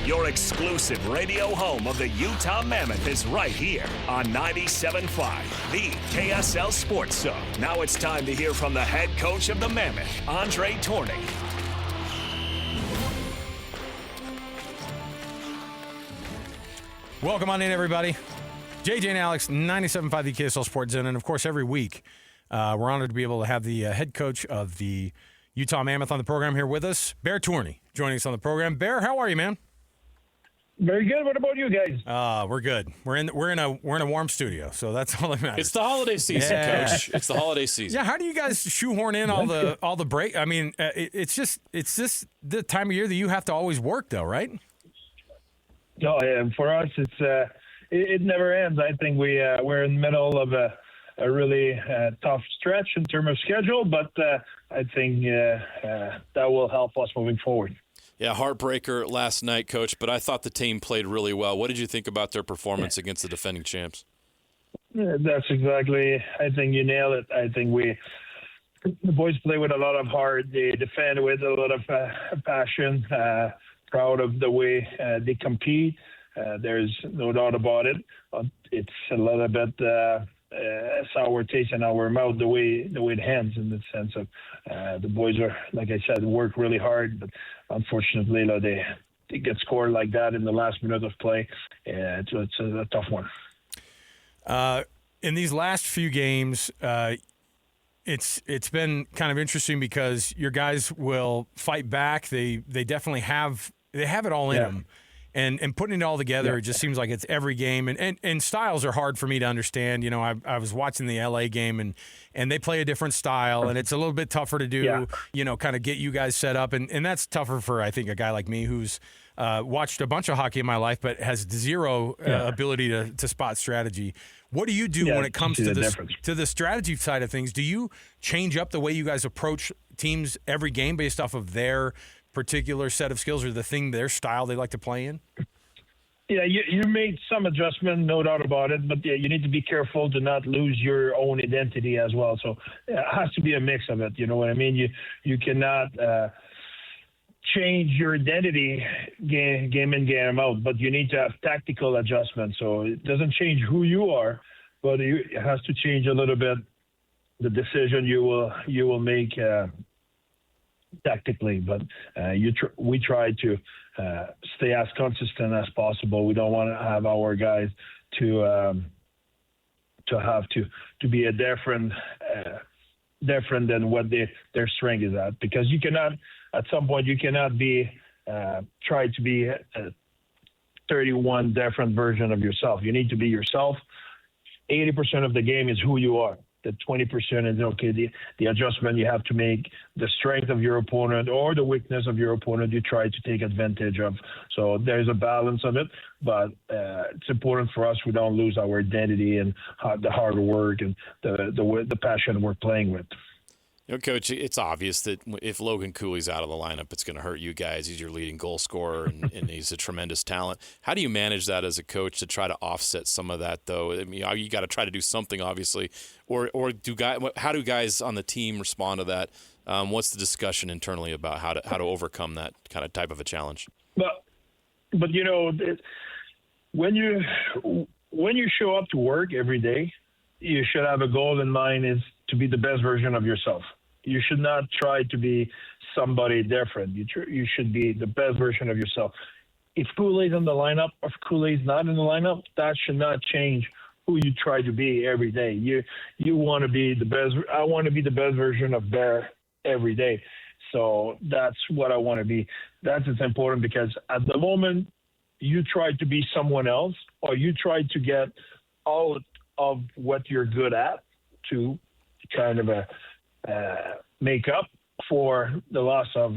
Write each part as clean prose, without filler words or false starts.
Your exclusive radio home of the Utah Mammoth is right here on 97.5, the KSL Sports Zone. Now it's time to hear from the head coach of the Mammoth, André Tourigny. Welcome on in, everybody. JJ and Alex, 97.5 the KSL Sports Zone. And, of course, every week we're honored to be able to have the head coach of the Utah Mammoth on the program here with us, Byrd Tourigny, joining us on the program. Bear, how are you, man? Very good. What about you guys? We're good. We're in a warm studio, so that's all that matters. It's the holiday season, Coach. It's the holiday season. Yeah. How do you guys shoehorn in all the break? I mean, it's just the time of year that you have to always work, though, right? Oh, yeah. For us, it never ends. I think we're in the middle of a really tough stretch in terms of schedule, but I think that will help us moving forward. Yeah, heartbreaker last night, Coach, but I thought the team played really well. What did you think about their performance against the defending champs? Yeah, that's exactly. I think you nailed it. I think the boys play with a lot of heart. They defend with a lot of passion. Proud of the way they compete. There's no doubt about it. It's a little bit sour taste in our mouth the way it ends, in the sense of the boys are, like I said, work really hard, but unfortunately, they get scored like that in the last minute of play. It's a tough one. In these last few games, it's been kind of interesting because your guys will fight back. They definitely have it all in them. And putting it all together, it just seems like it's every game. And styles are hard for me to understand. You know, I was watching the LA game, and they play a different style, and it's a little bit tougher to do, kind of get you guys set up. And that's tougher for, I think, a guy like me who's watched a bunch of hockey in my life but has zero ability to spot strategy. What do you do when it comes to the strategy side of things? Do you change up the way you guys approach teams every game based off of their particular set of skills or their style they like to play in? Yeah, you made some adjustment, no doubt about it, but you need to be careful to not lose your own identity as well. So it has to be a mix of it. You know what I mean? You cannot change your identity game in, game out, but you need to have tactical adjustments. So it doesn't change who you are, but it has to change a little bit the decision you will make tactically. But we try to stay as consistent as possible. We don't want to have our guys to have to be a different than what their strength is at, because you cannot, at some point, you cannot be try to be a 31 different version of yourself. You need to be yourself. 80% of the game is who you are. The 20% is the adjustment you have to make, the strength of your opponent or the weakness of your opponent you try to take advantage of. So there's a balance of it, but it's important for us we don't lose our identity and the hard work and the passion we're playing with. You know, Coach, it's obvious that if Loogan Cooley's out of the lineup, it's going to hurt you guys. He's your leading goal scorer, and he's a tremendous talent. How do you manage that as a coach to try to offset some of that, though? I mean, you got to try to do something, obviously. Or how do guys on the team respond to that? What's the discussion internally about how to overcome that kind of type of a challenge? But you know, when you show up to work every day, you should have a goal in mind is to be the best version of yourself. You should not try to be somebody different. You should be the best version of yourself. If Cooley's in the lineup, or if Cooley's not in the lineup, that should not change who you try to be every day. You want to be the best. I want to be the best version of Bear every day. So that's what I want to be. That's important because at the moment you try to be someone else, or you try to get all of what you're good at to kind of make up for the loss of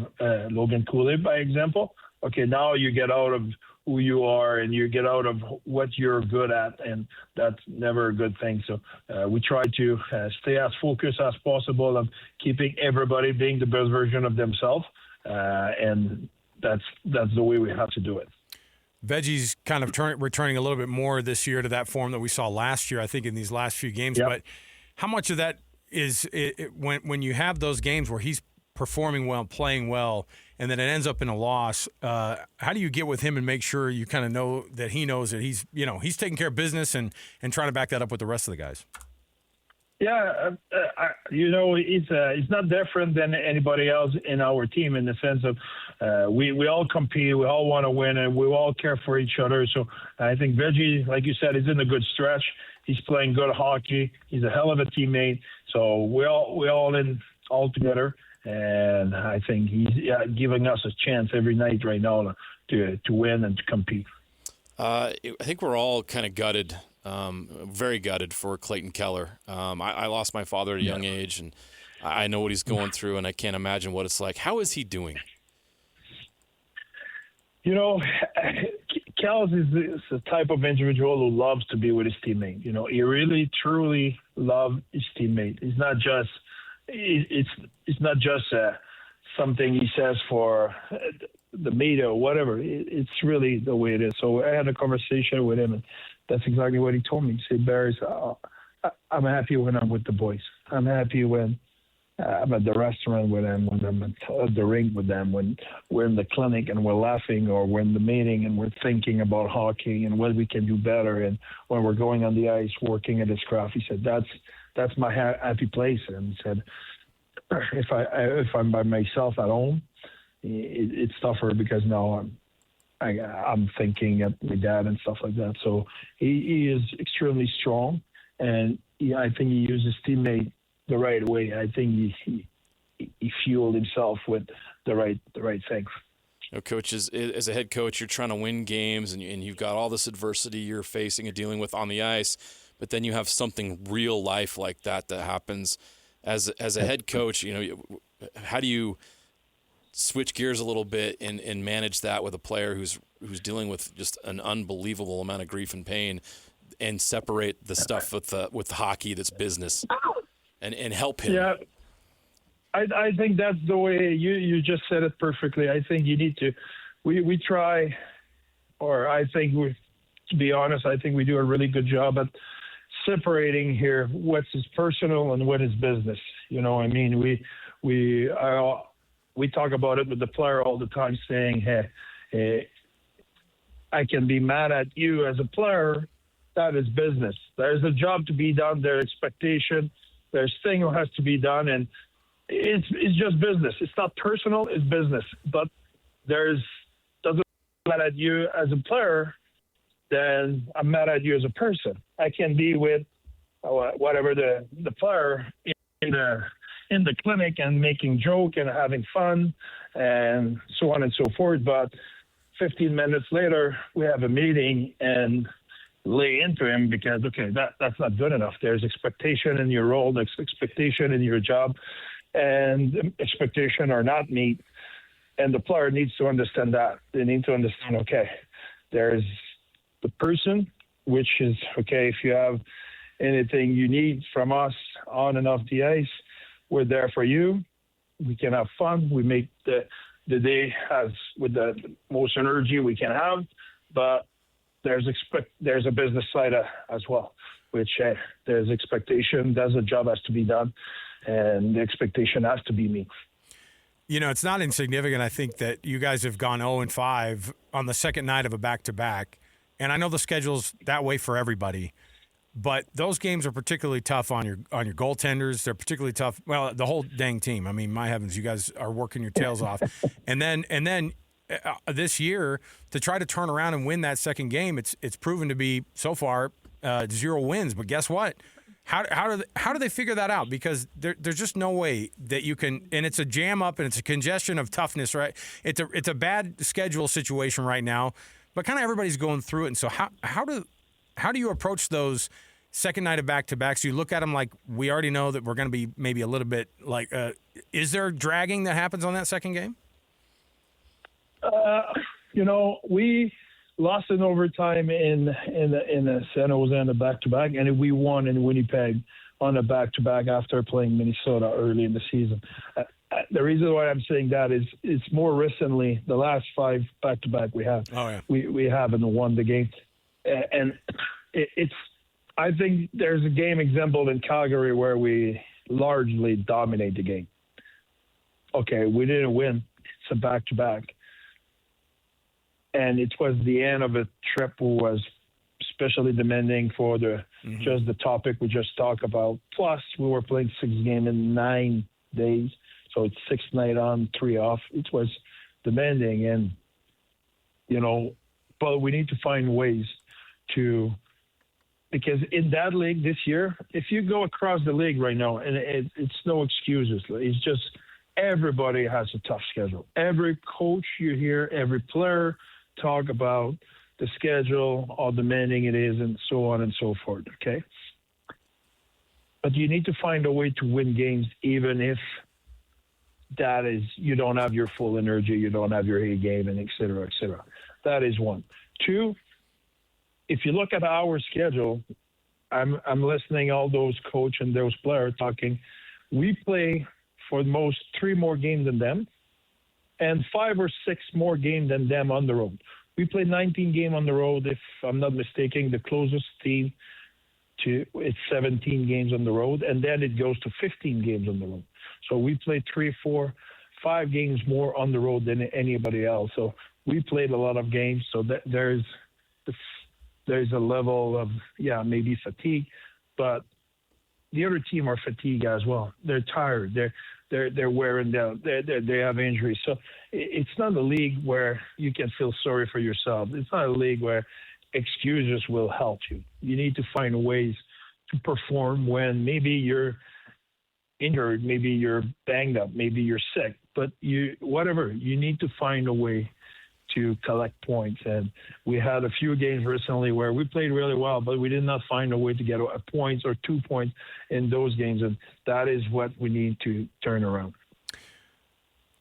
Loogan Cooley, by example. Okay, now you get out of who you are and you get out of what you're good at, and that's never a good thing. So we try to stay as focused as possible of keeping everybody being the best version of themselves, and that's the way we have to do it. Veggie's kind of returning a little bit more this year to that form that we saw last year, I think, in these last few games. Yep. But how much of that is when you have those games where he's performing well, playing well, and then it ends up in a loss. How do you get with him and make sure you kind of know that he knows that he's taking care of business and trying to back that up with the rest of the guys? Yeah, it's not different than anybody else in our team in the sense of we all compete, we all want to win, and we all care for each other. So I think Veggie, like you said, is in a good stretch. He's playing good hockey. He's a hell of a teammate. So we're all in all together, and I think he's giving us a chance every night right now to win and to compete. I think we're all kind of gutted. Very gutted for Clayton Keller. I lost my father at a young age, and I know what he's going through, and I can't imagine what it's like. How is he doing? Kels is the type of individual who loves to be with his teammate. He really, truly loves his teammate. It's not just something he says for the media or whatever. It's really the way it is. So I had a conversation with him, and that's exactly what he told me. He said, Barry, I'm happy when I'm with the boys. I'm happy when I'm at the restaurant with them, when I'm at the rink with them, when we're in the clinic and we're laughing, or we're in the meeting and we're thinking about hockey and what we can do better, and when we're going on the ice working at his craft. He said, that's my happy place. And he said, if I'm by myself at home, it's tougher because now I'm thinking of my dad and stuff like that. So he is extremely strong, and I think he uses teammate the right way. I think he fueled himself with the right things. Coach, as a head coach, you're trying to win games, and you've got all this adversity you're facing and dealing with on the ice, but then you have something real life like that happens. As a head coach, how do you switch gears a little bit and manage that with a player who's dealing with just an unbelievable amount of grief and pain, and separate the stuff with hockey that's business and help him? Yeah, I think that's the way you just said it perfectly. I think you need to. We try, or I think to be honest, I think we do a really good job at separating here what's his personal and what is business. I mean, we talk about it with the player all the time, saying, hey, I can be mad at you as a player. That is business. There's a job to be done. There's expectation. There's thing that has to be done, and it's just business. It's not personal. It's business. But doesn't mad at you as a player, then I'm mad at you as a person. I can be with whatever the player in the clinic and making joke and having fun and so on and so forth. But 15 minutes later, we have a meeting and lay into him because, okay, that's not good enough. There's expectation in your role, there's expectation in your job, and expectation are not met. And the player needs to understand that. They need to understand, okay, there's the person, which is, okay, if you have anything you need from us on and off the ice, we're there for you. We can have fun. We make the day as with the most energy we can have, but there's a business side as well, which there's expectation. There's a job has to be done, and the expectation has to be met. It's not insignificant. I think that you guys have gone 0-5 on the second night of a back-to-back, and I know the schedule's that way for everybody. But those games are particularly tough on your goaltenders. They're particularly tough. Well, the whole dang team. I mean, my heavens, you guys are working your tails off. And then this year, to try to turn around and win that second game, it's proven to be so far 0 wins. But guess what? How do they figure that out? Because there's just no way that you can. And it's a jam up and it's a congestion of toughness, right? It's a bad schedule situation right now. But kind of everybody's going through it. And so how do you approach those second night of back-to-backs? You look at them like, we already know that we're going to be maybe a little bit like, is there dragging that happens on that second game? We lost in overtime in the San Jose on the back-to-back, and we won in Winnipeg on a back-to-back after playing Minnesota early in the season. The reason why I'm saying that is it's more recently, the last 5 back-to-back we have. Oh, yeah. We haven't won the game. And I think there's a game example in Calgary where we largely dominate the game. Okay, we didn't win, it's a back-to-back. And it was the end of a trip who was especially demanding for just the topic we just talked about. Plus, we were playing 6 games in 9 days. So it's 6 nights on, 3 off. It was demanding. And, but we need to find ways to, because in that league this year, if you go across the league right now, and it's no excuses. It's just everybody has a tough schedule. Every coach you hear, every player talk about the schedule, how demanding it is, and so on and so forth, okay? But you need to find a way to win games, even if that is, you don't have your full energy, you don't have your A game, and et cetera, et cetera. That is one. 2, if you look at our schedule, I'm listening all those coach and those players talking. We play for the most 3 more games than them, and 5 or 6 more games than them on the road. We play 19 games on the road, if I'm not mistaken. The closest team to it's 17 games on the road, and then it goes to 15 games on the road. So we play 3, 4, 5 games more on the road than anybody else. So we played a lot of games. So there's a level of maybe fatigue, but the other team are fatigued as well. They're tired. They're wearing down. They have injuries. So it's not a league where you can feel sorry for yourself. It's not a league where excuses will help you. You need to find ways to perform when maybe you're injured, maybe you're banged up, maybe you're sick, but you need to find a way to collect points. And we had a few games recently where we played really well, but we did not find a way to get a point or 2 points in those games. And that is what we need to turn around.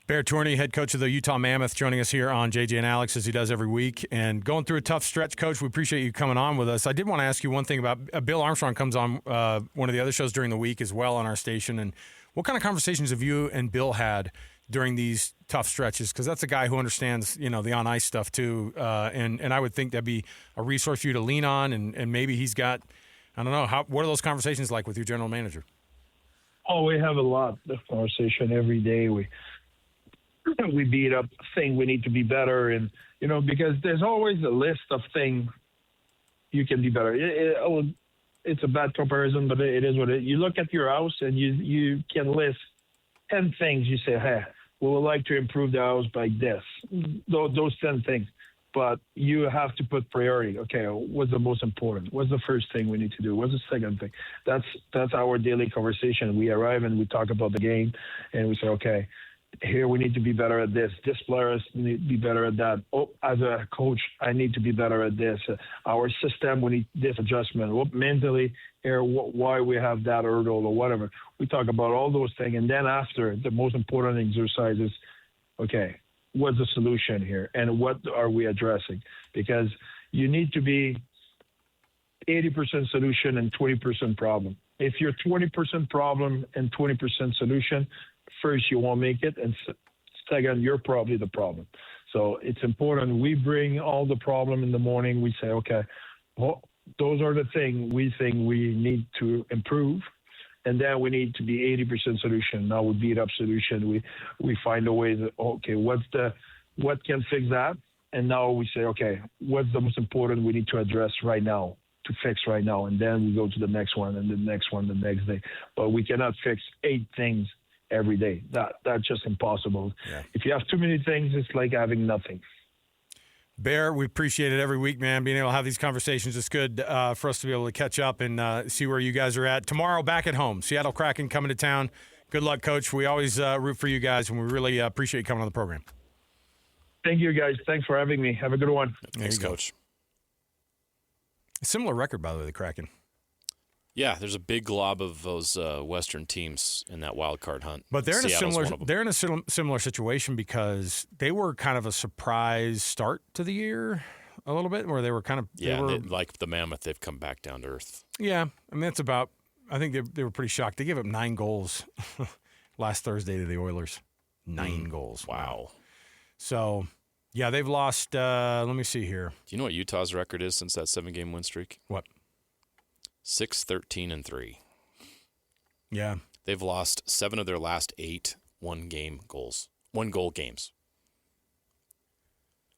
Byrd Tourigny, head coach of the Utah Mammoth, joining us here on JJ and Alex as he does every week. And going through a tough stretch, Coach, we appreciate you coming on with us. I did want to ask you one thing about Bill Armstrong comes on one of the other shows during the week as well on our station. And what kind of conversations have you and Bill had during these tough stretches? Because that's a guy who understands, the on-ice stuff too. And I would think that'd be a resource for you to lean on. And maybe he's got, I don't know, what are those conversations like with your general manager? Oh, we have a lot of conversation every day. We beat up things we need to be better. And, because there's always a list of things you can be better. It's a bad comparison, but it is what it is. You look at your house and you can list 10 things. You say, hey, we would like to improve the house by this. Those 10 things. But you have to put priority. Okay, what's the most important? What's the first thing we need to do? What's the second thing? That's our daily conversation. We arrive and we talk about the game, and we say, okay, here we need to be better at this. This players need to be better at that. Oh, as a coach, I need to be better at this. Our system, we need this adjustment. Mentally, here, why we have that hurdle or whatever. We talk about all those things. And then after, the most important exercise is, okay, what's the solution here? And what are we addressing? Because you need to be 80% solution and 20% problem. If you're 20% problem and 20% solution, first, you won't make it, and second, you're probably the problem. So it's important. We bring all the problem in the morning. We say, okay, well, those are the things we think we need to improve, and then we need to be 80% solution. Now we beat up solution. We find a way that, okay, what can fix that? And now we say, okay, what's the most important we need to address right now, to fix right now? And then we go to the next one and the next one the next day. But we cannot fix 8 things every day. That's just impossible. Yeah. If you have too many things, it's like having nothing. Bear, we appreciate it every week, man, being able to have these conversations. It's good for us to be able to catch up and see where you guys are at. Tomorrow, back at home, Seattle Kraken coming to town. Good luck, Coach. We always root for you guys, and we really appreciate you coming on the program. Thank you, guys. Thanks for having me. Have a good one. Thanks, Coach. A similar record, by the way, the Kraken. Yeah, there's a big glob of those Western teams in that wild card hunt. But they're in a similar situation because they were kind of a surprise start to the year a little bit, where they were kind of like the Mammoth, they've come back down to earth. Yeah, I mean I think they were pretty shocked. They gave up 9 goals last Thursday to the Oilers. 9 goals. Wow. So yeah, they've lost. Let me see here. Do you know what Utah's record is since that 7-game win streak? What? 6-13-3. Yeah. They've lost 7 of their last 8 one-game goals 1-goal games.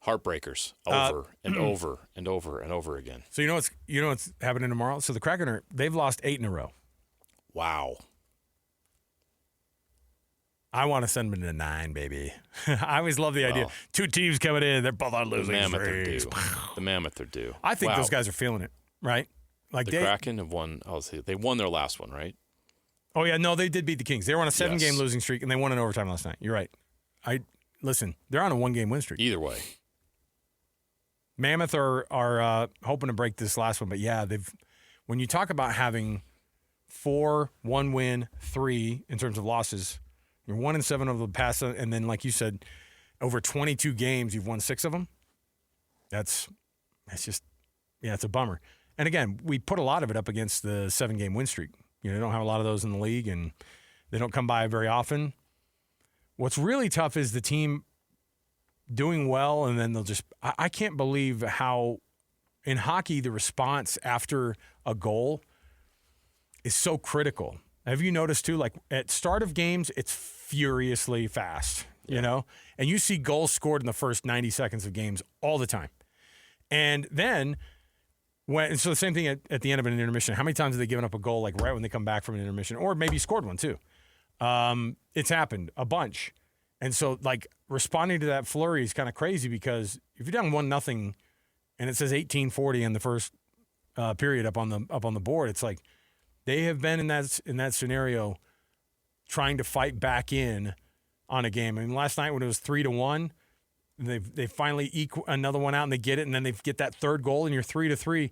Heartbreakers over and over and over and over again. So you know what's happening tomorrow? So the Kraken they've lost 8 in a row. Wow. I want to send them to 9, baby. I always love the idea. 2 teams coming in, they're both on losing streaks. The Mammoth are due. I think those guys are feeling it, right? Like the Kraken have won. They won their last one, right? Oh yeah, no, they did beat the Kings. They were on a 7-game losing streak, and they won in overtime last night. You're right. Listen, they're on a 1-game win streak. Either way. Mammoth are hoping to break this last one, but yeah, when you talk about having 4, 1 win, 3 in terms of losses, you're 1-7 over the past, and then like you said, over 22 games, you've won 6 of them. It's a bummer. And again, we put a lot of it up against the 7-game win streak. They don't have a lot of those in the league, and they don't come by very often. What's really tough is the team doing well, and then they'll just – I can't believe how in hockey the response after a goal is so critical. Have you noticed too, like at start of games, it's furiously fast, you know? And you see goals scored in the first 90 seconds of games all the time. And then so the same thing at the end of an intermission. How many times have they given up a goal like right when they come back from an intermission? Or maybe scored one too. It's happened a bunch. And so, like, responding to that flurry is kind of crazy because if you're down 1-0 and it says 18-40 in the first period up on the board, it's like they have been in that scenario trying to fight back in on a game. I mean, last night when it was 3-1, they finally equal another one out and they get it, and then they get that third goal and you're 3-3.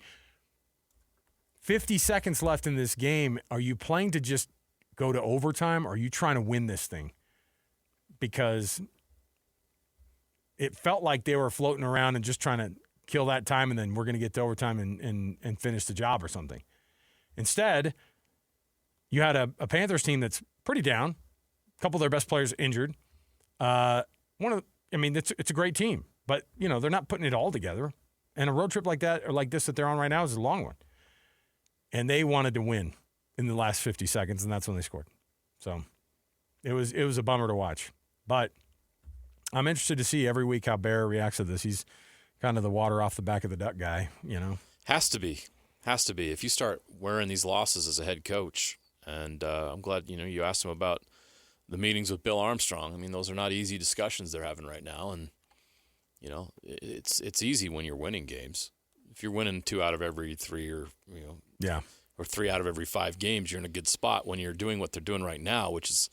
50 seconds left in this game. Are you playing to just go to overtime, or are you trying to win this thing? Because it felt like they were floating around and just trying to kill that time, and then we're going to get to overtime and finish the job or something. Instead, you had a Panthers team that's pretty down. A couple of their best players injured. It's a great team, but they're not putting it all together. And a road trip like that or like this that they're on right now is a long one. And they wanted to win in the last 50 seconds, and that's when they scored. So it was a bummer to watch. But I'm interested to see every week how Bear reacts to this. He's kind of the water off the back of the duck guy, Has to be. If you start wearing these losses as a head coach, and I'm glad, you asked him about the meetings with Bill Armstrong. I mean, those are not easy discussions they're having right now, and, it's easy when you're winning games. If you're winning 2 out of every 3 or 3 out of every 5 games, you're in a good spot. When you're doing what they're doing right now, which is,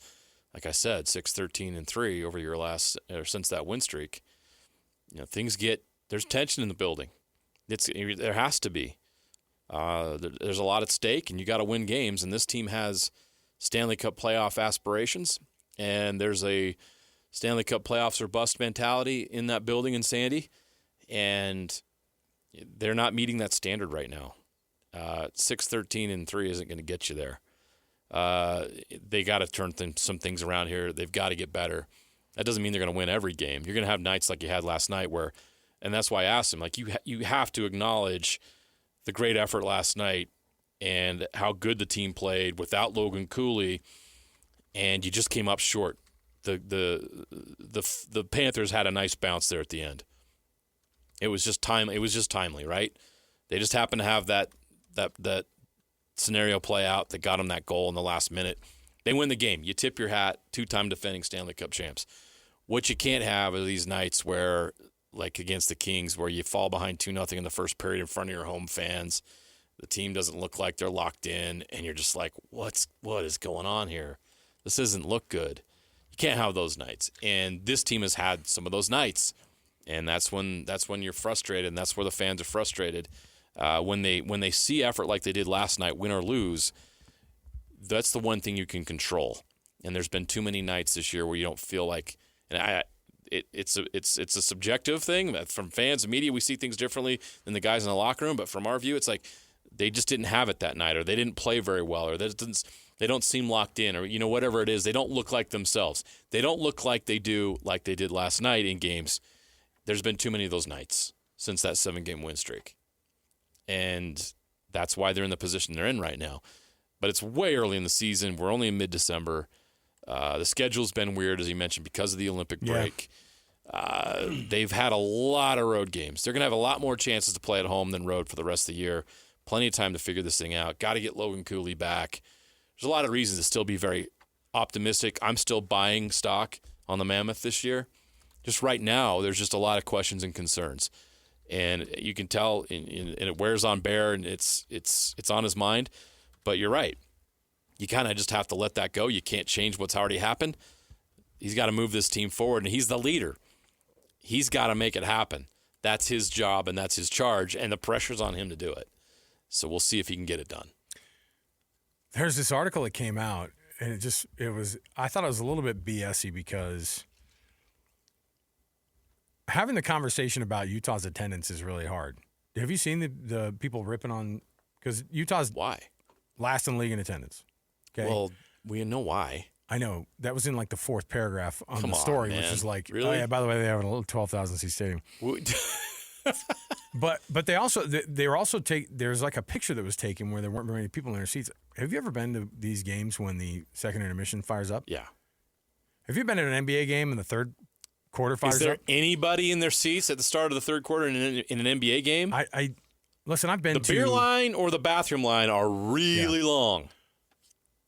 like I said, 6-13-3 over your since that win streak, there's tension in the building. There has to be. There's a lot at stake, and you got to win games. And this team has Stanley Cup playoff aspirations, and there's a Stanley Cup playoffs or bust mentality in that building in Sandy, and they're not meeting that standard right now. 6-13-3 isn't going to get you there. They got to turn some things around here. They've got to get better. That doesn't mean they're going to win every game. You're going to have nights like you had last night and that's why I asked him, like, you have to acknowledge the great effort last night and how good the team played without Loogan Cooley, and you just came up short. The Panthers had a nice bounce there at the end. It was just timely, right? They just happened to have that scenario play out that got them that goal in the last minute. They win the game. You tip your hat, 2-time defending Stanley Cup champs. What you can't have are these nights where, like against the Kings, where you fall behind 2-0 in the first period in front of your home fans. The team doesn't look like they're locked in, and you're just like, what is going on here? This doesn't look good. You can't have those nights. And this team has had some of those nights, and that's when you're frustrated, and that's where the fans are frustrated. When they see effort like they did last night, win or lose, that's the one thing you can control. And there's been too many nights this year where you don't feel like, and it's a subjective thing. From fans and media, we see things differently than the guys in the locker room. But from our view, it's like they just didn't have it that night, or they didn't play very well, or they don't seem locked in, or whatever it is. They don't look like themselves. They don't look like they did last night in games. There's been too many of those nights since that 7-game win streak. And that's why they're in the position they're in right now. But it's way early in the season. We're only in mid-December. The schedule's been weird, as you mentioned, because of the Olympic break. They've had a lot of road games. They're going to have a lot more chances to play at home than road for the rest of the year. Plenty of time to figure this thing out. Got to get Loogan Cooley back. There's a lot of reasons to still be very optimistic. I'm still buying stock on the Mammoth this year. Just right now, there's just a lot of questions and concerns. And you can tell, and it wears on Bear, and it's on his mind. But you're right. You kind of just have to let that go. You can't change what's already happened. He's got to move this team forward, and he's the leader. He's got to make it happen. That's his job, and that's his charge, and the pressure's on him to do it. So we'll see if he can get it done. There's this article that came out, and I thought it was a little bit BS-y because having the conversation about Utah's attendance is really hard. Have you seen the people ripping on – because Utah's why last in the league in attendance. Okay? Well, we know why. I know. That was in like the fourth paragraph on the story, man. which is like, really? Oh, yeah, by the way, they have a little 12,000-seat stadium. But they also there's like a picture that was taken where there weren't very many people in their seats. Have you ever been to these games when the second intermission fires up? Yeah. Have you been at an NBA game and the third quarter fires up? Is there anybody in their seats at the start of the third quarter in an NBA game? Listen, I've been the beer line or the bathroom line are really long.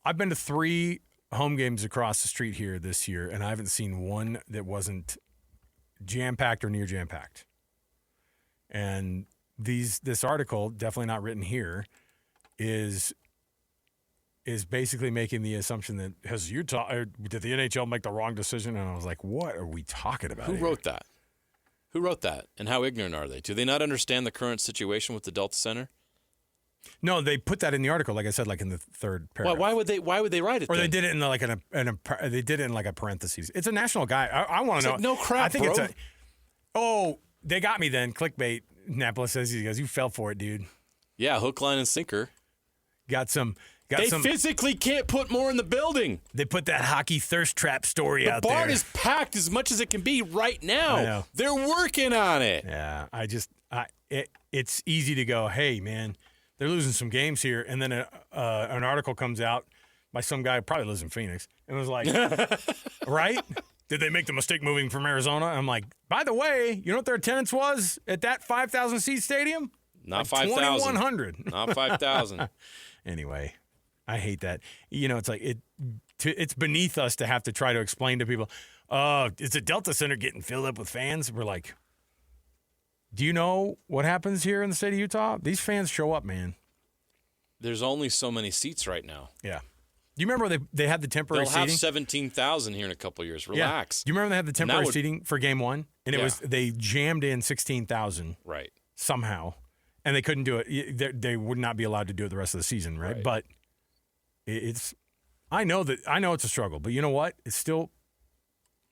I've been to 3 home games across the street here this year, and I haven't seen one that wasn't jam-packed or near jam-packed. And this article, definitely not written here, is basically making the assumption that did the NHL make the wrong decision? And I was like, what are we talking about? Who wrote that? Who wrote that? And how ignorant are they? Do they not understand the current situation with the Delta Center? No, they put that in the article, like I said, like in the third paragraph. Why would they write it? Or then? they did it in they did it in like a parentheses. It's a national guy. I want to know. Like, no crap, I think bro. They got me then. Clickbait. Napolis says he goes, you fell for it, dude. Yeah, hook, line, and sinker. They physically can't put more in the building. They put that hockey thirst trap story out there. The barn is packed as much as it can be right now. I know. They're working on it. Yeah, it's easy to go, hey, man, they're losing some games here. And then an article comes out by some guy who probably lives in Phoenix and was like, right? Did they make the mistake moving from Arizona? I'm like, by the way, you know what their attendance was at that 5,000-seat stadium? Not like 5,000. 2,100. Not 5,000. Anyway, I hate that. You know, it's like it's beneath us to have to try to explain to people, is the Delta Center getting filled up with fans? We're like, do you know what happens here in the state of Utah? These fans show up, man. There's only so many seats right now. Yeah. Do you remember they had the temporary seating? They'll have 17,000 here in a couple of years. Relax. Yeah. Do you remember they had the temporary seating for game 1? And they jammed in 16,000. Right. Somehow. And they couldn't do it. They would not be allowed to do it the rest of the season, right? But I know it's a struggle, but you know what? It's still,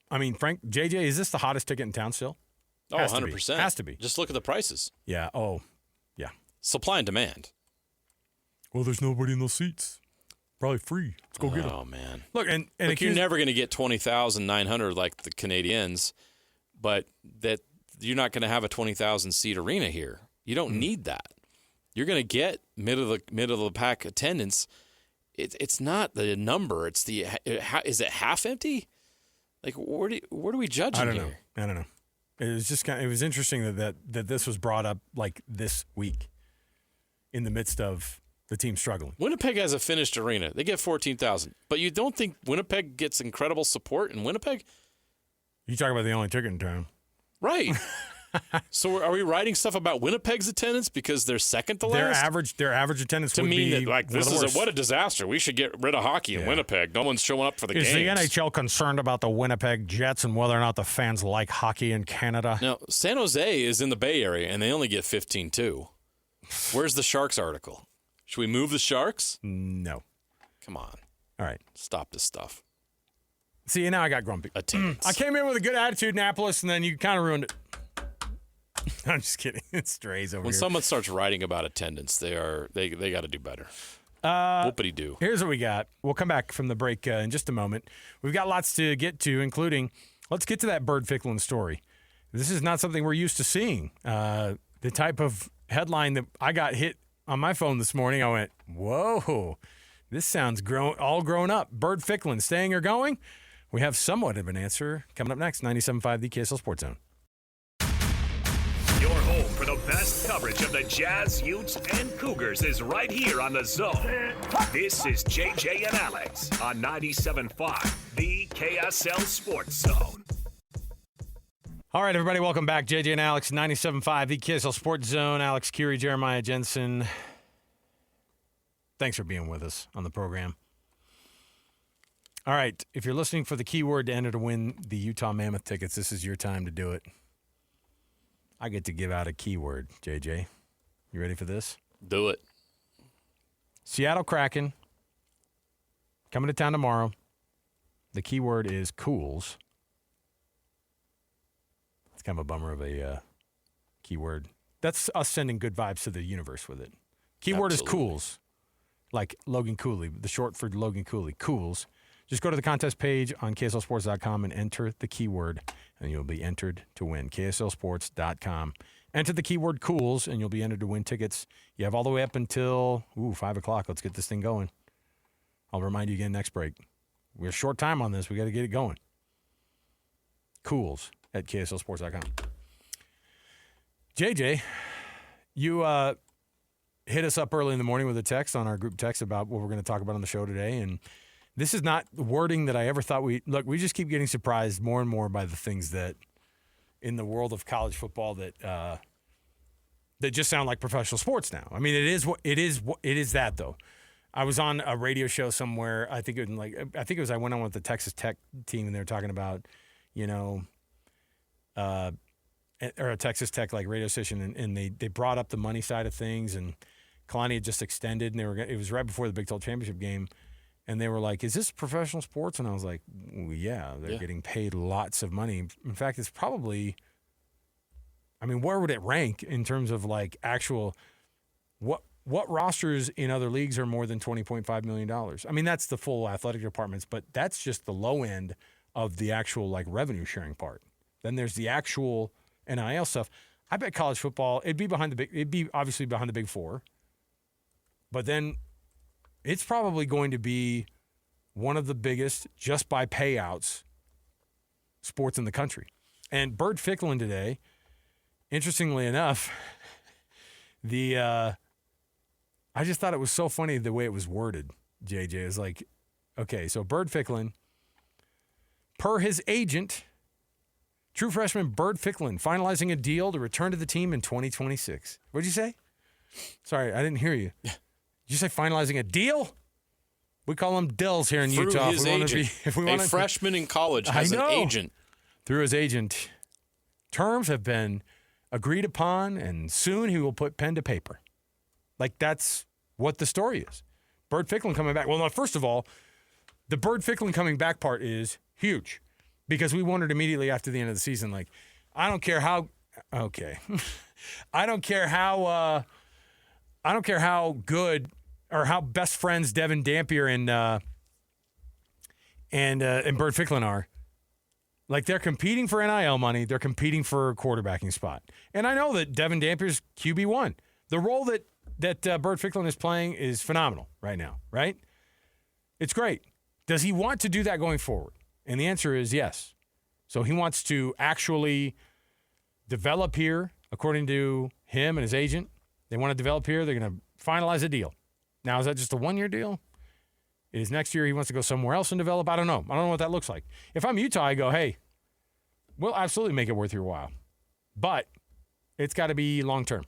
I mean, Frank, JJ, is this the hottest ticket in town still? Oh, 100%. Has to be. Just look at the prices. Yeah. Oh, yeah. Supply and demand. Well, there's nobody in those seats. Probably free. Let's go get them. Oh, man. Look, and you're never going to get 20,900 like the Canadiens, but that you're not going to have a 20,000-seat arena here. You don't need that. You're going to get middle of the pack attendance. It's not the number. It's is it half empty? Like what are we judging here? I don't know. It was just it was interesting that this was brought up like this week in the midst of the team struggling. Winnipeg has a finished arena. They get 14,000. But you don't think Winnipeg gets incredible support in Winnipeg? You talk about the only ticket in town. Right. So are we writing stuff about Winnipeg's attendance because they're second to last? Their average attendance to would mean be that like this is what a disaster. We should get rid of hockey in Winnipeg. No one's showing up for the games. Is the NHL concerned about the Winnipeg Jets and whether or not the fans like hockey in Canada? No, San Jose is in the Bay Area and they only get 15 too. Where's the Sharks article? Should we move the Sharks? No. Come on. All right. Stop this stuff. See, now I got grumpy. Attendance. I came in with a good attitude, Annapolis, and then you kind of ruined it. I'm just kidding. It's strays over when here. someone starts writing about attendance, they got to do better. Whoopity-doo. Here's what we got. We'll come back from the break in just a moment. We've got lots to get to, including let's get to that Byrd Ficklin story. This is not something we're used to seeing. The type of headline that I got hit on my phone this morning, I went, whoa. This sounds all grown up. Byrd Ficklin, staying or going? We have somewhat of an answer coming up next. 97.5, the KSL Sports Zone. Your home for the best coverage of the Jazz, Utes, and Cougars is right here on The Zone. This is JJ and Alex on 97.5, the KSL Sports Zone. All right, everybody, welcome back. JJ and Alex, 97.5, the KSL Sports Zone. Alex, Kirry, Jeremiah, Jensen. Thanks for being with us on the program. All right, if you're listening for the keyword to enter to win the Utah Mammoth tickets, this is your time to do it. I get to give out a keyword, JJ. You ready for this? Do it. Seattle Kraken, coming to town tomorrow. The keyword is cools. It's kind of a bummer of a keyword. That's us sending good vibes to the universe with it. Keyword is cools, like Loogan Cooley, the short for Loogan Cooley, cools. Just go to the contest page on KSLSports.com and enter the keyword, and you'll be entered to win. KSLSports.com. Enter the keyword cools, and you'll be entered to win tickets. You have all the way up until 5 o'clock. Let's get this thing going. I'll remind you again next break. We have a short time on this. We got to get it going. Cools at KSLSports.com. JJ, you hit us up early in the morning with a text on our group text about what we're going to talk about on the show today, and this is not wording that I ever thought we just keep getting surprised more and more by the things that in the world of college football that just sound like professional sports now. I mean, it is that though. I was on a radio show somewhere. I think it was I went on with the Texas Tech team, and they were talking about, or a Texas Tech like radio station, and they brought up the money side of things, and Kalani had just extended, and it was right before the Big 12 championship game. And they were like, is this professional sports? And I was like, well, yeah, they're getting paid lots of money. In fact, it's probably, where would it rank in terms of like actual, what rosters in other leagues are more than $20.5 million? That's the full athletic departments, but that's just the low end of the actual like revenue sharing part. Then there's the actual NIL stuff. I bet college football, it'd be obviously behind the Big Four, but then it's probably going to be one of the biggest, just by payouts, sports in the country. And Byrd Ficklin today, interestingly enough, I just thought it was so funny the way it was worded, JJ. It was like, okay, so Byrd Ficklin, per his agent, true freshman Byrd Ficklin, finalizing a deal to return to the team in 2026. What'd you say? Sorry, I didn't hear you. Did you say finalizing a deal? We call them dills here in Utah. His agent. A freshman in college has an agent. Through his agent. Terms have been agreed upon, and soon he will put pen to paper. Like, that's what the story is. Byrd Ficklin coming back. Well, now, first of all, the Byrd Ficklin coming back part is huge, because we wondered immediately after the end of the season, like, I don't care how good or how best friends Devin Dampier and Byrd Ficklin are. Like, they're competing for NIL money. They're competing for a quarterbacking spot. And I know that Devin Dampier's QB1. The role that Byrd Ficklin is playing is phenomenal right now, right? It's great. Does he want to do that going forward? And the answer is yes. So he wants to actually develop here, according to him and his agent. They want to develop here. They're going to finalize a deal. Now, is that just a one-year deal? Is next year he wants to go somewhere else and develop? I don't know. I don't know what that looks like. If I'm Utah, I go, hey, we'll absolutely make it worth your while. But it's got to be long-term.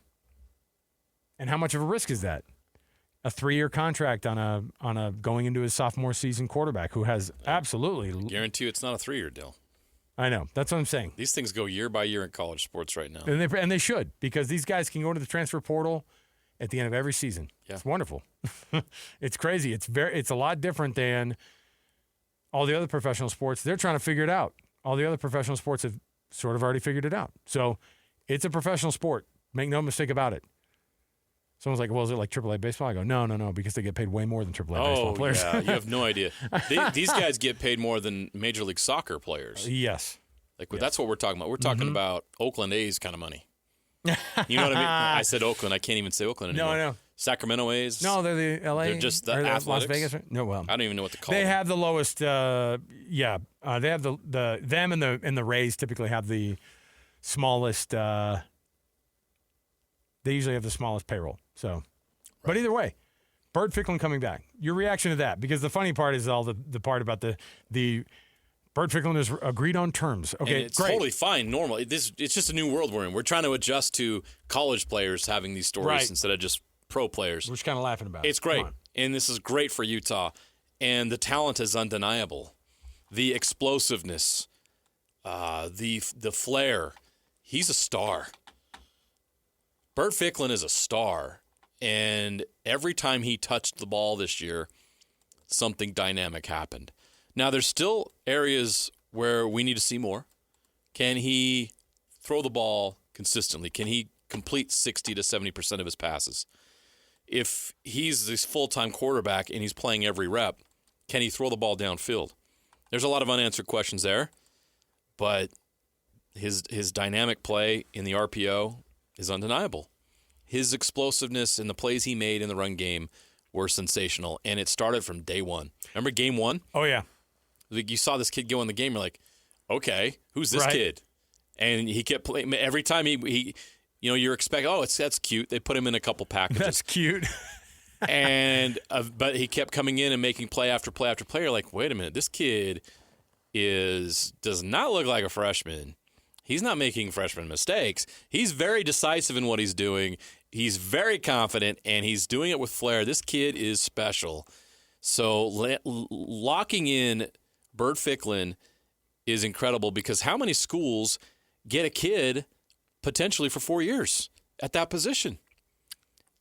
And how much of a risk is that? A 3-year contract on a going into his sophomore season quarterback who has absolutely. I guarantee you it's not a 3-year deal. I know. That's what I'm saying. These things go year by year in college sports right now. And they should, because these guys can go into the transfer portal at the end of every season. Yeah. It's wonderful. It's crazy. It's a lot different than all the other professional sports. They're trying to figure it out. All the other professional sports have sort of already figured it out. So it's a professional sport. Make no mistake about it. Someone's like, well, is it like AAA baseball? I go, no, because they get paid way more than AAA baseball players. Yeah, you have no idea. These guys get paid more than Major League Soccer players. Yes. That's what we're talking about. We're talking about Oakland A's kind of money. You know what I mean? I said Oakland. I can't even say Oakland anymore. No. Sacramento A's? No, they're the LA. They're just the or Athletics? Las Vegas. No, well, I don't even know what to call they them. have the lowest. They have them and the Rays typically have the smallest. They usually have the smallest payroll. So, but either way, Byrd Ficklin coming back. Your reaction to that? Because the funny part is all the part about the Byrd Ficklin is agreed on terms. Okay, and it's great. totally fine, normal. It's just a new world we're in. We're trying to adjust to college players having these stories Right. instead of just pro players. We're just kind of laughing about it. It's great, Come on. and this is great for Utah. And the talent is undeniable. The explosiveness, the flair. He's a star. Byrd Ficklin is a star, and every time he touched the ball this year, something dynamic happened. Now, there's still areas where we need to see more. Can he throw the ball consistently? Can he complete 60 to 70% of his passes? If he's this full-time quarterback and he's playing every rep, can he throw the ball downfield? There's a lot of unanswered questions there, but his dynamic play in the RPO is undeniable. His explosiveness and the plays he made in the run game were sensational, and it started from day one. Remember game one? Oh yeah. Like you saw this kid go in the game, you're like, okay, who's this kid? And he kept playing. Every time he you're expecting, that's cute. They put him in a couple packages. That's cute. And but he kept coming in and making play after play after play. You're like, wait a minute, this kid does not look like a freshman. He's not making freshman mistakes. He's very decisive in what he's doing. He's very confident, and he's doing it with flair. This kid is special. So locking in Byrd Ficklin is incredible because how many schools get a kid potentially for 4 years at that position?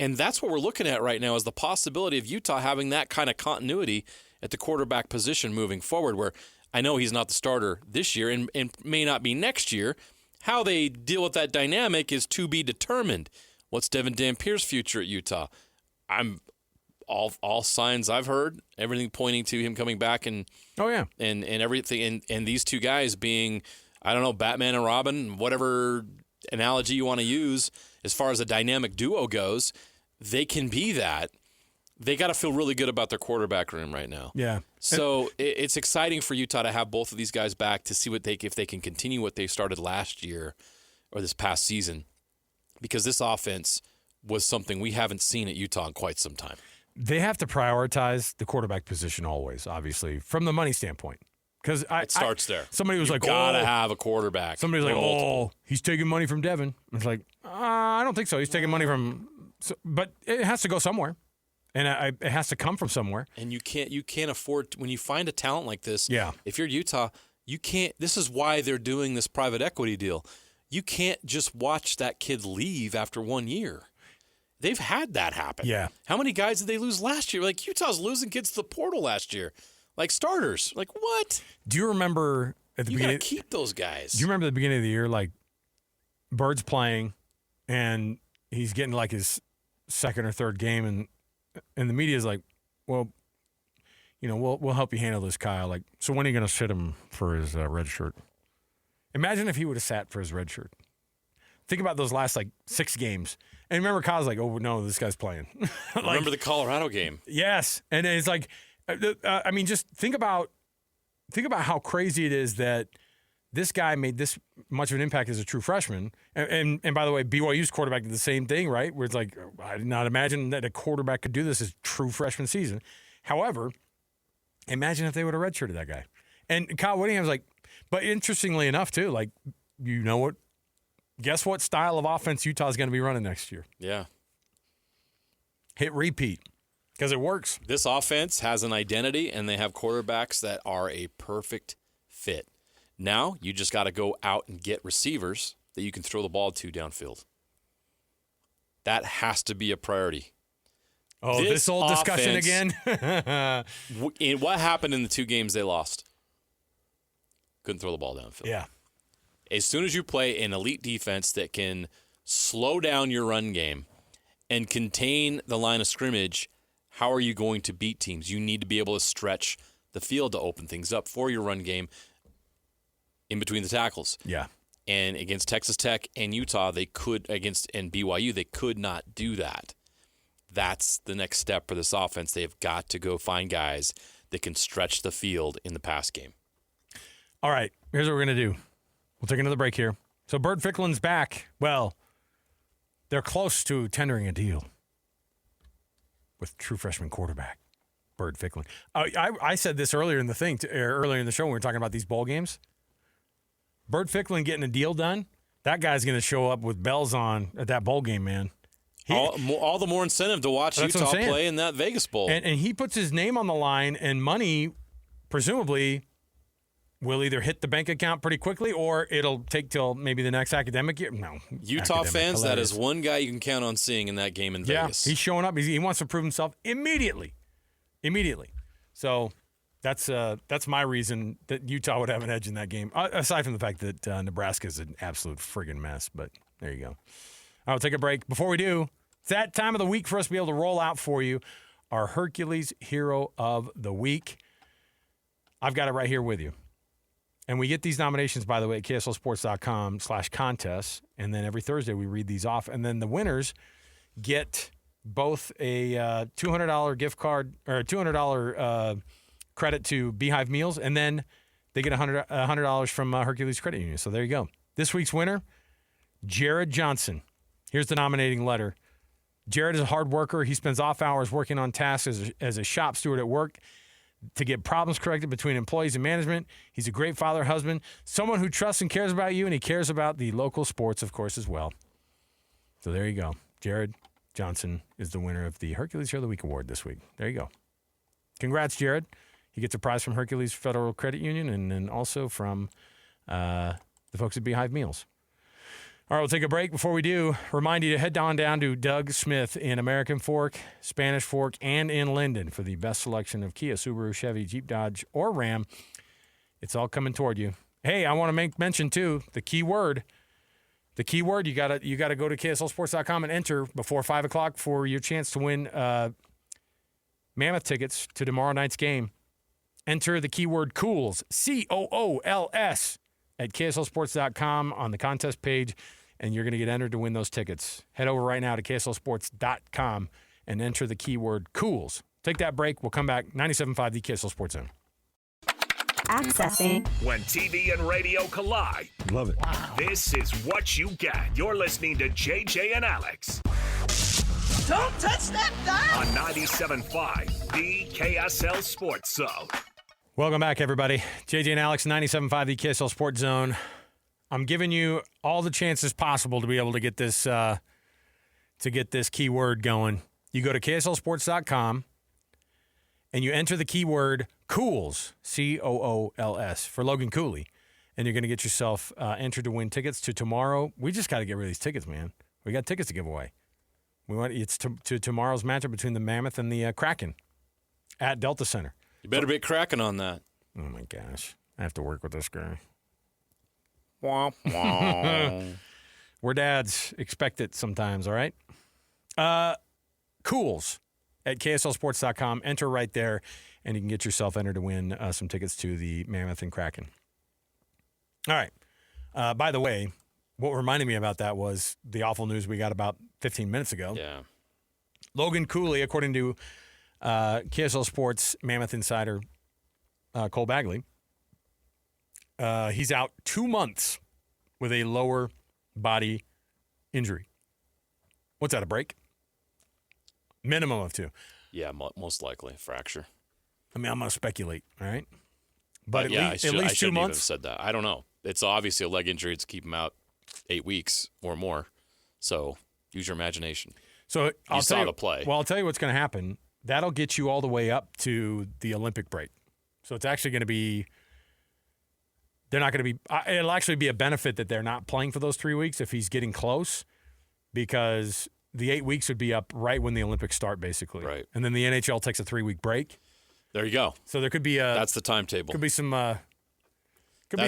And that's what we're looking at right now is the possibility of Utah having that kind of continuity at the quarterback position moving forward, where I know he's not the starter this year and may not be next year. How they deal with that dynamic is to be determined. What's Devin Dampier's future at Utah? All signs I've heard, everything pointing to him coming back and everything and these two guys being, I don't know, Batman and Robin, whatever analogy you want to use as far as a dynamic duo goes, they can be that. They got to feel really good about their quarterback room right now. Yeah. So it's exciting for Utah to have both of these guys back to see if they can continue what they started last year or this past season, because this offense was something we haven't seen at Utah in quite some time. They have to prioritize the quarterback position always, obviously, from the money standpoint. Because it starts there. Somebody was like, gotta have a quarterback. Somebody's like, he's taking money from Devin. It's like, I don't think so. He's taking money from, but it has to go somewhere, and it has to come from somewhere. And you can't afford when you find a talent like this. Yeah. If you're Utah, you can't. This is why they're doing this private equity deal. You can't just watch that kid leave after 1 year. They've had that happen. Yeah. How many guys did they lose last year? Like Utah's losing kids to the portal last year, like starters. Like what? Do you remember at the beginning? You gotta keep those guys. Do you remember the beginning of the year, like Bird's playing, and he's getting like his second or third game, and the media's like, well, we'll help you handle this, Kyle. Like, so when are you going to sit him for his red shirt? Imagine if he would have sat for his red shirt. Think about those last 6 games. And remember, Kyle's like, oh, no, this guy's playing. Remember the Colorado game? Yes. And it's like, just think about how crazy it is that this guy made this much of an impact as a true freshman. And by the way, BYU's quarterback did the same thing, right? Where it's like, I did not imagine that a quarterback could do this as true freshman season. However, imagine if they would have redshirted that guy. And Kyle Whittingham's like, but interestingly enough, too, like, you know what? Guess what style of offense Utah's going to be running next year? Yeah. Hit repeat, because it works. This offense has an identity, and they have quarterbacks that are a perfect fit. Now, you just got to go out and get receivers that you can throw the ball to downfield. That has to be a priority. Oh, this old discussion again? What happened in the 2 games they lost? Couldn't throw the ball downfield. Yeah. As soon as you play an elite defense that can slow down your run game and contain the line of scrimmage, how are you going to beat teams? You need to be able to stretch the field to open things up for your run game in between the tackles. Yeah. And against Texas Tech and Utah, and BYU, they could not do that. that's the next step for this offense. They've got to go find guys that can stretch the field in the pass game. All right, here's what we're going to do. We'll take another break here. So Byrd Ficklin's back. Well, they're close to tendering a deal with true freshman quarterback Byrd Ficklin. I said this earlier in the earlier in the show when we were talking about these bowl games. Byrd Ficklin getting a deal done, that guy's going to show up with bells on at that bowl game, man. All the more incentive to watch Utah play in that Vegas Bowl. And he puts his name on the line, and money, presumably, will either hit the bank account pretty quickly or it'll take till maybe the next academic year. No. Utah fans, that is one guy you can count on seeing in that game in Vegas. Yeah, he's showing up. He wants to prove himself immediately. So that's my reason that Utah would have an edge in that game, aside from the fact that Nebraska is an absolute friggin' mess. But there you go. I'll take a break. Before we do, it's that time of the week for us to be able to roll out for you our Hercules Hero of the Week. I've got it right here with you. And we get these nominations, by the way, at kslsports.com/contests. And then every Thursday we read these off. And then the winners get both a $200 gift card or $200 credit to Beehive Meals. And then they get $100 from Hercules Credit Union. So there you go. This week's winner, Jared Johnson. Here's the nominating letter. Jared is a hard worker. He spends off hours working on tasks as a shop steward at work to get problems corrected between employees and management. He's a great father, husband, someone who trusts and cares about you, and he cares about the local sports, of course, as well. So there you go. Jared Johnson is the winner of the Hercules Hero of the Week award this week. There you go. Congrats, Jared. He gets a prize from Hercules Federal Credit Union and then also from the folks at Beehive Meals. All right, we'll take a break. Before we do, remind you to head on down to Doug Smith in American Fork, Spanish Fork, and in Linden for the best selection of Kia, Subaru, Chevy, Jeep, Dodge, or Ram. It's all coming toward you. Hey, I want to make mention, too, the keyword. The keyword, you gotta go to kslsports.com and enter before 5 o'clock for your chance to win Mammoth tickets to tomorrow night's game. Enter the keyword COOLS, COOLS, at kslsports.com on the contest page, and you're going to get entered to win those tickets. Head over right now to kslsports.com and enter the keyword COOLS. Take that break. We'll come back. 97.5, the KSL Sports Zone. Accessing. When TV and radio collide. Love it. Wow. This is what you get. You're listening to JJ and Alex. Don't touch that dial. On 97.5, the KSL Sports Zone. Welcome back, everybody. JJ and Alex, 97.5, the KSL Sports Zone. I'm giving you all the chances possible to be able to get this keyword going. You go to kslsports.com and you enter the keyword COOLS, COOLS, for Loogan Cooley, and you're going to get yourself entered to win tickets to tomorrow. We just got to get rid of these tickets, man. We got tickets to give away. It's to tomorrow's matchup between the Mammoth and the Kraken at Delta Center. You better be cracking on that. Oh, my gosh. I have to work with this guy. Wah, wah. We're dads. Expect it sometimes, all right? Cools at kslsports.com. Enter right there, and you can get yourself entered to win some tickets to the Mammoth and Kraken. All right. By the way, what reminded me about that was the awful news we got about 15 minutes ago. Yeah. Loogan Cooley, according to KSL Sports Mammoth insider Cole Bagley, he's out 2 months with a lower body injury. What's that, a break? Minimum of 2. Yeah, most likely fracture. I mean, I'm going to speculate, all right? But yeah, at least 2 I shouldn't even have months? said that. I don't know. It's obviously a leg injury to keep him out 8 weeks or more. So use your imagination. So you saw the play. Well, I'll tell you what's going to happen. That'll get you all the way up to the Olympic break. So it's actually going to be – they're not going to be – it'll actually be a benefit that they're not playing for those 3 weeks if he's getting close, because the 8 weeks would be up right when the Olympics start, basically. Right. And then the NHL takes a 3-week break. There you go. So there could be a – that's the timetable. Could be some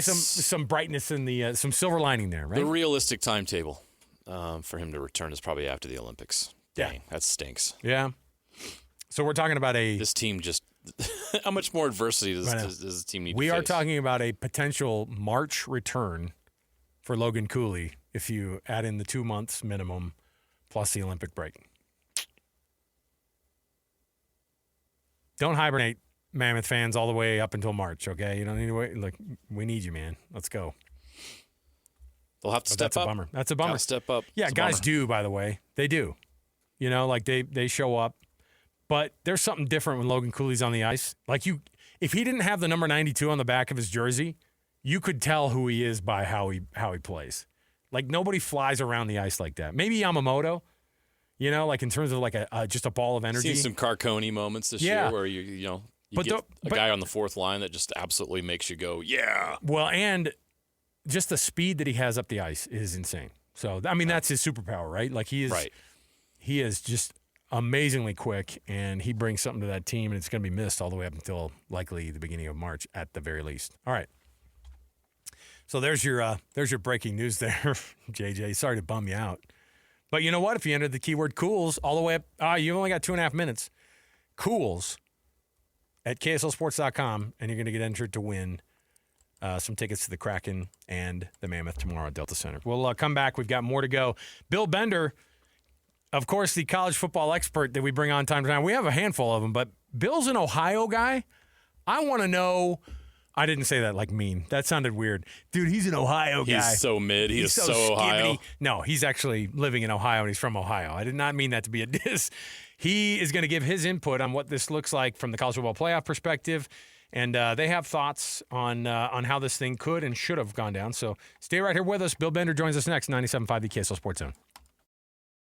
some brightness in the some silver lining there, right? The realistic timetable for him to return is probably after the Olympics. Dang, Yeah. that stinks. Yeah. So we're talking about This team just – how much more adversity does the team need to face? We are talking about a potential March return for Loogan Cooley if you add in the 2 months minimum plus the Olympic break. don't hibernate, Mammoth fans, all the way up until March, okay? You don't need to wait. Look, we need you, man. Let's go. They'll have to step That's up. a bummer. That's a bummer. Gotta step up. Yeah, It's a guys bummer. do, by the way. They do. You know, like they show up. But there's something different when Loogan Cooley's on the ice. Like if he didn't have the number 92 on the back of his jersey, you could tell who he is by how he plays. Like nobody flies around the ice like that. Maybe Yamamoto, you know, like in terms of like just a ball of energy. Seen some Carcone moments this Yeah. year where you get a guy on the fourth line that just absolutely makes you go, yeah. Well, and just the speed that he has up the ice is insane. So I mean, that's his superpower, right? Like he is just amazingly quick, and he brings something to that team, and it's going to be missed all the way up until likely the beginning of March at the very least. All right. So there's your breaking news there, JJ. Sorry to bum you out. But you know what? If you entered the keyword Cools all the way up, you only got 2.5 minutes. Cools at KSLSports.com, and you're going to get entered to win some tickets to the Kraken and the Mammoth tomorrow at Delta Center. We'll come back. We've got more to go. Bill Bender, of course, the college football expert that we bring on time to time. We have a handful of them, but Bill's an Ohio guy. I want to know. I didn't say that like mean. That sounded weird. Dude, he's an Ohio guy. He's so mid. He is so Ohio. No, he's actually living in Ohio, and he's from Ohio. I did not mean that to be a diss. He is going to give his input on what this looks like from the college football playoff perspective, and they have thoughts on how this thing could and should have gone down. So stay right here with us. Bill Bender joins us next, 97.5 the KSL Sports Zone.